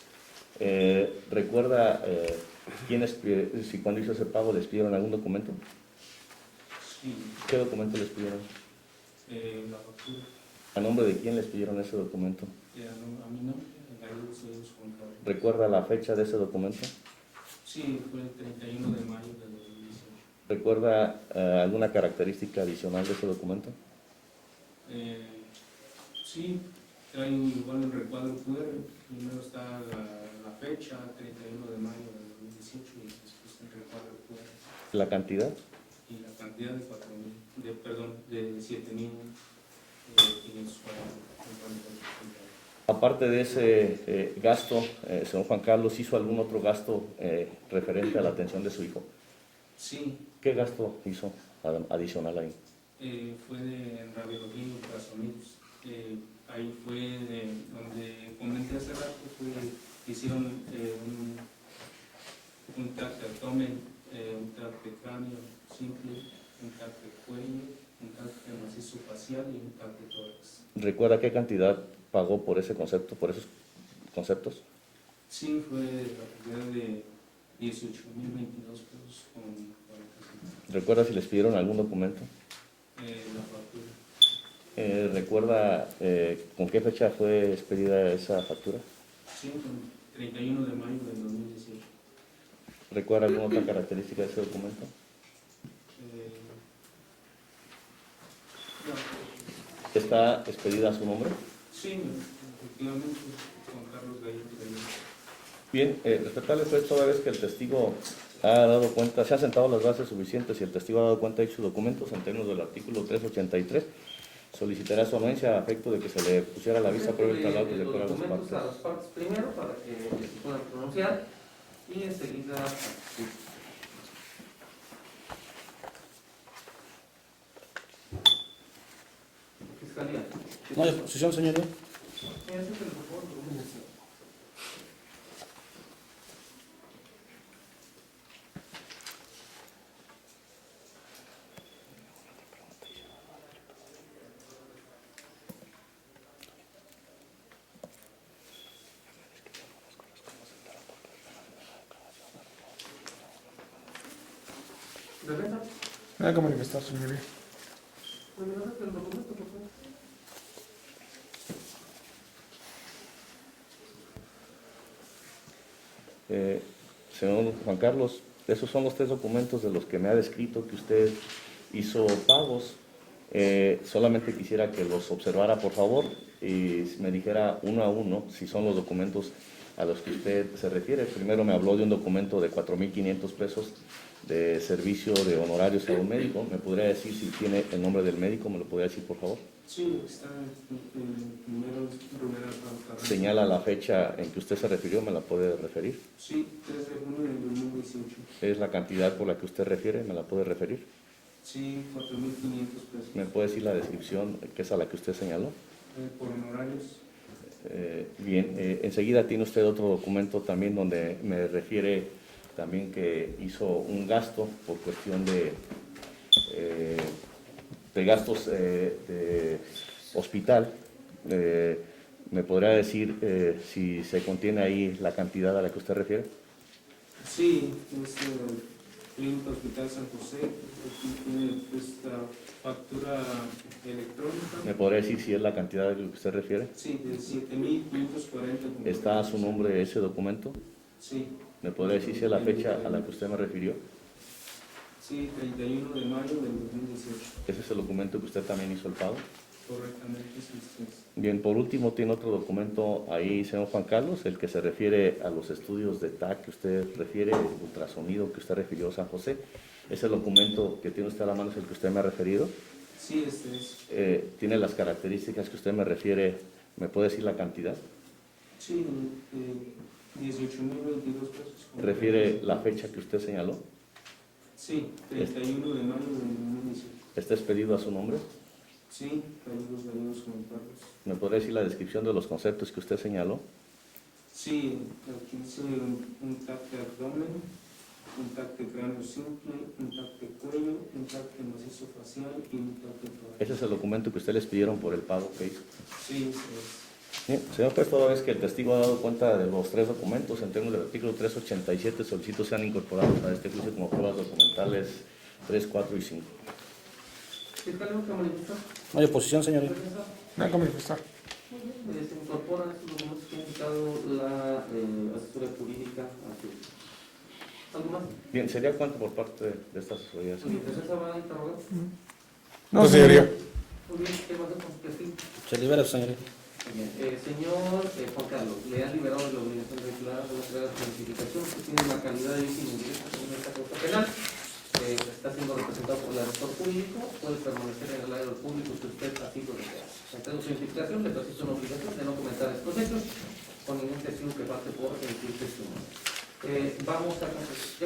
[SPEAKER 7] ¿Recuerda si cuando hizo ese pago les pidieron algún documento?
[SPEAKER 8] Sí,
[SPEAKER 7] ¿Qué documento les pidieron?
[SPEAKER 8] la factura.
[SPEAKER 7] ¿A nombre de quién les pidieron ese documento?
[SPEAKER 8] A mí no, Gallegos Gallegos contable.
[SPEAKER 7] ¿Recuerda la fecha de ese documento?
[SPEAKER 8] Sí, fue el 31 de mayo del 2018.
[SPEAKER 7] ¿Recuerda alguna característica adicional de ese documento?
[SPEAKER 8] Sí, trae igual el recuadro QR. Primero está la fecha, 31 de mayo del 2018, y después el recuadro QR.
[SPEAKER 7] ¿La cantidad?
[SPEAKER 8] Y la cantidad de 7,540.
[SPEAKER 7] Aparte de ese gasto, señor Juan Carlos, ¿hizo algún otro gasto referente a la atención de su hijo?
[SPEAKER 8] Sí,
[SPEAKER 7] ¿Qué gasto hizo adicional ahí?
[SPEAKER 8] fue en radiología y ultrasonidos. Ahí fue donde comenté hace rato, hicieron un TAC de abdomen, un TAC de cráneo simple, un TAC de cuello, un TAC de macizo facial y un TAC de tórax.
[SPEAKER 7] ¿Recuerda qué cantidad pagó por ese concepto, por esos conceptos?
[SPEAKER 8] Sí, fue la cantidad de 18,022 pesos con 40 centavos.
[SPEAKER 7] ¿Recuerda si les pidieron algún documento?
[SPEAKER 8] La factura.
[SPEAKER 7] ¿Recuerda con qué fecha fue expedida esa factura?
[SPEAKER 8] Sí, con 31 de mayo del 2018.
[SPEAKER 7] ¿Recuerda alguna otra característica de ese documento?
[SPEAKER 8] No.
[SPEAKER 7] ¿Está expedida a su nombre?
[SPEAKER 8] Sí, efectivamente, Juan Carlos Gallegos Gallegos.
[SPEAKER 7] Bien, respetable juez, toda vez que el testigo ha dado cuenta, se han sentado las bases suficientes y el testigo ha dado cuenta de sus documentos en términos del artículo 383, solicitará su anuencia a efecto de que se le pusiera la vista previa del traslado que se
[SPEAKER 1] los
[SPEAKER 7] declara a las
[SPEAKER 1] documentos
[SPEAKER 7] partes.
[SPEAKER 1] a las partes primero para que se puedan pronunciar y enseguida sí. Fiscalía.
[SPEAKER 5] No hay oposición, señoría.
[SPEAKER 1] Ese es el reporte. ¿Defensa?
[SPEAKER 2] Nada que manifestar, señoría.
[SPEAKER 1] Pues me das el documento, por favor.
[SPEAKER 7] Señor Juan Carlos, esos son los 3 documentos de los que me ha descrito que usted hizo pagos. Solamente quisiera que los observara, por favor, y me dijera uno a uno si son los documentos a los que usted se refiere. Primero me habló de un documento de 4,500 pesos de servicio de honorarios a un médico. ¿Me podría decir si tiene el nombre del médico? ¿Me lo podría decir, por favor?
[SPEAKER 8] Sí, está en primero Rivera Carranza.
[SPEAKER 7] Señala la fecha en que usted se refirió, ¿me la puede referir?
[SPEAKER 8] Sí, 3 de junio del 2018.
[SPEAKER 7] ¿Es la cantidad por la que usted refiere? ¿Me la puede referir?
[SPEAKER 8] Sí, 4,500 pesos.
[SPEAKER 7] ¿Me puede decir la descripción que es a la que usted señaló?
[SPEAKER 8] Por honorarios.
[SPEAKER 7] Bien, enseguida tiene usted otro documento también donde me refiere también que hizo un gasto por cuestión de gastos de hospital. ¿Me podrá decir si se contiene ahí la cantidad a la que usted refiere?
[SPEAKER 8] Sí, es Clínica Hospital San José. Aquí tiene esta factura electrónica.
[SPEAKER 7] ¿Me podrá decir si es la cantidad a la que usted refiere?
[SPEAKER 8] Sí, de 7,540.
[SPEAKER 7] ¿Está a su nombre ese documento?
[SPEAKER 8] Sí.
[SPEAKER 7] ¿Me podrá decir si es la fecha a la que usted me refirió?
[SPEAKER 8] Sí, 31 de mayo del 2018.
[SPEAKER 7] ¿Ese es el documento que usted también hizo el pago?
[SPEAKER 8] Correctamente, sí, sí.
[SPEAKER 7] Bien, por último tiene otro documento ahí, señor Juan Carlos, el que se refiere a los estudios de TAC que usted refiere, el ultrasonido que usted refirió a San José. ¿Ese documento que tiene usted a la mano es el que usted me ha referido?
[SPEAKER 8] Sí, este es.
[SPEAKER 7] ¿Tiene las características que usted me refiere? ¿Me puede decir la cantidad?
[SPEAKER 8] Sí, 18,022 pesos.
[SPEAKER 7] ¿Refiere la fecha que usted señaló?
[SPEAKER 8] Sí, 31 de mayo del 2018.
[SPEAKER 7] ¿Está expedido a su nombre?
[SPEAKER 8] Sí, saludos Juan Carlos.
[SPEAKER 7] ¿Me podría decir la descripción de los conceptos que usted señaló?
[SPEAKER 8] Sí, aquí dice un TAC de abdomen, un TAC de cráneo simple, un TAC de cuello, un TAC de macizo facial y un TAC de tórax.
[SPEAKER 7] Ese es el documento que usted les pidieron por el pago que hizo.
[SPEAKER 8] Sí, es.
[SPEAKER 7] Bien, señor juez, toda vez que el testigo ha dado cuenta de los 3 documentos, en términos del artículo 387, solicito sean incorporados a este juicio como pruebas documentales 3, 4 y 5.
[SPEAKER 1] Fiscalía, ¿qué manifestar?
[SPEAKER 5] No hay oposición, señoría.
[SPEAKER 1] ¿Defensa?
[SPEAKER 2] Nada que manifestar.
[SPEAKER 1] Se incorporan estos documentos que ha indicado la asesoría jurídica. ¿Algo más?
[SPEAKER 7] Bien, ¿sería cuánto por parte de esta asesoría?
[SPEAKER 1] ¿Mi defensa va a interrogar?
[SPEAKER 2] No, señoría.
[SPEAKER 1] Muy bien, ¿qué más con testigo?
[SPEAKER 5] Se libera, señoría.
[SPEAKER 1] Bien. Señor Juan Carlos, le han liberado de la obligación de declarar de la identificación. Usted tiene la calidad de víctima indirecta según esta causa penal. Está siendo representado por el asesor jurídico. Puede permanecer en el área del público si usted así lo desea. Entrego su identificación, le preciso una obligación de no comentar estos hechos con ningún testigo que parte por emitir testimonio. Vamos a gracias.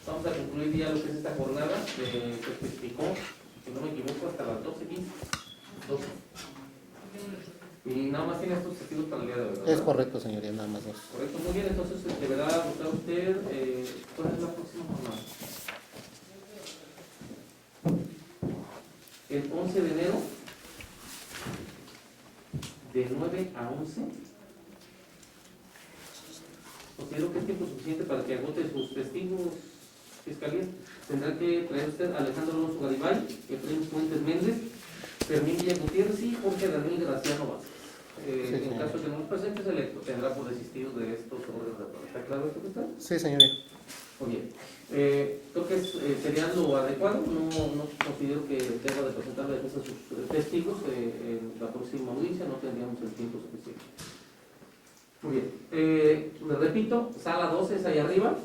[SPEAKER 1] Vamos a concluir ya lo que es esta jornada que testificó, si no me equivoco, hasta las 12:15. 12. Y nada más tiene estos testigos para el día de hoy, ¿verdad?
[SPEAKER 4] Es correcto, señoría, nada más 2.
[SPEAKER 1] Correcto, muy bien, entonces deberá votar usted. ¿Cuál es la próxima jornada? El 11 de enero, de 9 a 11. Considero que es tiempo suficiente para que agote sus testigos, fiscalía. Tendrá que traer usted a Alejandro Alonso Garibay, Efraín Fuentes Méndez, Fermín Villa Gutiérrez y Jorge Daniel Graciano Vázquez. En caso de que no los presentes, electo tendrá por desistido de estos órdenes de prueba. ¿Está claro esto que está?
[SPEAKER 4] Sí, señoría.
[SPEAKER 1] Muy bien. Creo que sería lo adecuado. No considero que deba de presentar la defensa a sus testigos en la próxima audiencia. No tendríamos el tiempo suficiente. Muy bien. Les repito, sala 12 es ahí arriba,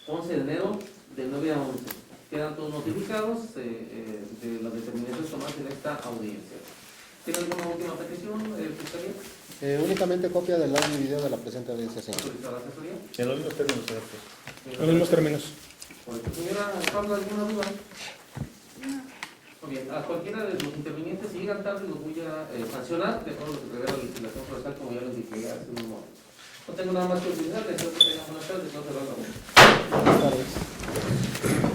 [SPEAKER 1] 11 de enero, de 9 a 11. Quedan todos notificados de las determinaciones tomadas en esta audiencia. ¿Tiene alguna última petición, Fiscalía?
[SPEAKER 4] Únicamente copia del audio y video de la presente audiencia, señor.
[SPEAKER 1] ¿Autorizada la asesoría?
[SPEAKER 7] En los mismos términos, señor juez.
[SPEAKER 2] En los mismos términos.
[SPEAKER 1] Señora Pablo, ¿alguna duda? Muy bien, a cualquiera de los intervinientes, si llegan tarde, los voy a sancionar de acuerdo a lo que prevé la legislación forestal, como ya les dije hace un momento. No tengo nada más que utilizar, deseo que tengan buenas tardes, no se va a la voz.
[SPEAKER 4] Buenas tardes.